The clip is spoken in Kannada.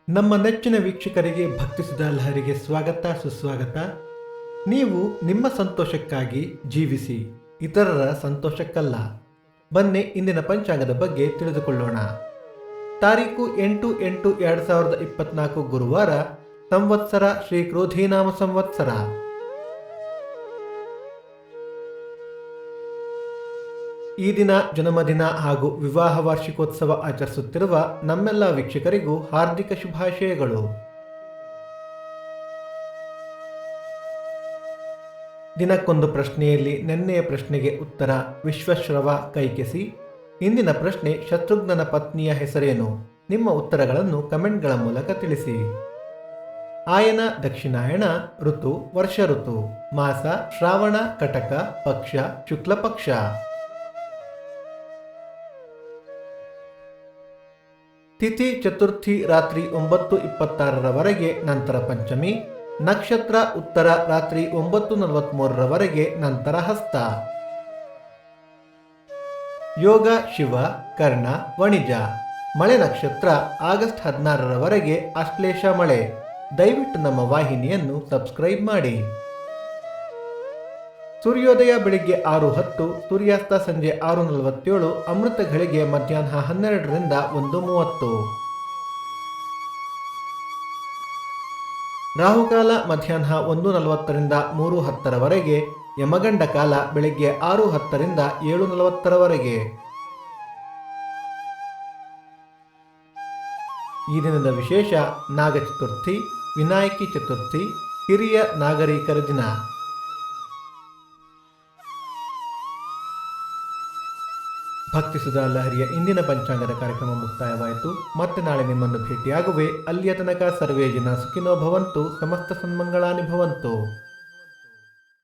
ನಮ್ಮ ನೆಚ್ಚಿನ ವೀಕ್ಷಕರಿಗೆ ಭಕ್ತಿಸುಧ ಲಹರಿಗೆ ಸ್ವಾಗತ ಸುಸ್ವಾಗತ. ನೀವು ನಿಮ್ಮ ಸಂತೋಷಕ್ಕಾಗಿ ಜೀವಿಸಿ, ಇತರರ ಸಂತೋಷಕ್ಕಲ್ಲ. ಬನ್ನಿ ಇಂದಿನ ಪಂಚಾಂಗದ ಬಗ್ಗೆ ತಿಳಿದುಕೊಳ್ಳೋಣ. ತಾರೀಕು 8/8/2024 ಗುರುವಾರ, ಸಂವತ್ಸರ ಶ್ರೀ ಕ್ರೋಧಿನಾಮ ಸಂವತ್ಸರ. ಈ ದಿನ ಜನ್ಮದಿನ ಹಾಗೂ ವಿವಾಹ ವಾರ್ಷಿಕೋತ್ಸವ ಆಚರಿಸುತ್ತಿರುವ ನಮ್ಮೆಲ್ಲ ವೀಕ್ಷಕರಿಗೂ ಹಾರ್ದಿಕ ಶುಭಾಶಯಗಳು. ದಿನಕ್ಕೊಂದು ಪ್ರಶ್ನೆಯಲ್ಲಿ ನಿನ್ನೆಯ ಪ್ರಶ್ನೆಗೆ ಉತ್ತರ ವಿಶ್ವಶ್ರವ ಕೈಕೆಸಿ. ಇಂದಿನ ಪ್ರಶ್ನೆ, ಶತ್ರುಘ್ನನ ಪತ್ನಿಯ ಹೆಸರೇನು? ನಿಮ್ಮ ಉತ್ತರಗಳನ್ನು ಕಮೆಂಟ್ಗಳ ಮೂಲಕ ತಿಳಿಸಿ. ಆಯನ ದಕ್ಷಿಣಾಯಣ, ಋತು ವರ್ಷ ಋತು, ಮಾಸ ಶ್ರಾವಣ, ಕಟಕ, ಪಕ್ಷ ಶುಕ್ಲ ಪಕ್ಷ. ತಿಥಿ ಚತುರ್ಥಿ ರಾತ್ರಿ 9:26 ನಂತರ ಪಂಚಮಿ. ನಕ್ಷತ್ರ ಉತ್ತರ ರಾತ್ರಿ 9:43 ನಂತರ ಹಸ್ತ. ಯೋಗ ಶಿವ, ಕರ್ಣ, ವಣಿಜ. ಮಳೆ ನಕ್ಷತ್ರ ಆಗಸ್ಟ್ 16 ಆಶ್ಲೇಷ ಮಳೆ. ದಯವಿಟ್ಟು ನಮ್ಮ ವಾಹಿನಿಯನ್ನು ಸಬ್ಸ್ಕ್ರೈಬ್ ಮಾಡಿ. ಸೂರ್ಯೋದಯ ಬೆಳಿಗ್ಗೆ 6:10, ಸೂರ್ಯಾಸ್ತ ಸಂಜೆ 6:47, ಅಮೃತ ಘಳಿಗೆ ಮಧ್ಯಾಹ್ನ 12ರಿಂದ 1:30. ರಾಹುಕಾಲ ಮಧ್ಯಾಹ್ನ 1:40ರಿಂದ 3:10, ಯಮಗಂಡ ಕಾಲ ಬೆಳಿಗ್ಗೆ 6:10ರಿಂದ 7:40. ಈ ದಿನದ ವಿಶೇಷ ನಾಗ ಚತುರ್ಥಿ, ವಿನಾಯಕಿ ಚತುರ್ಥಿ, ಹಿರಿಯ ನಾಗರಿಕರ ದಿನ. ಭಕ್ತಿಸುಧ ಲಹರಿಯ ಇಂದಿನ ಪಂಚಾಂಗದ ಕಾರ್ಯಕ್ರಮ ಮುಕ್ತಾಯವಾಯಿತು. ಮತ್ತೆ ನಾಳೆ ನಿಮ್ಮನ್ನು ಭೇಟಿಯಾಗುವೆ. ಅಲ್ಲಿಯ ತನಕ ಸರ್ವೇ ಜನ ಸುಖಿನೋ ಭವಂತು, ಸಮಸ್ತ ಸನ್ಮಂಗಳಾನಿ ಭವಂತು.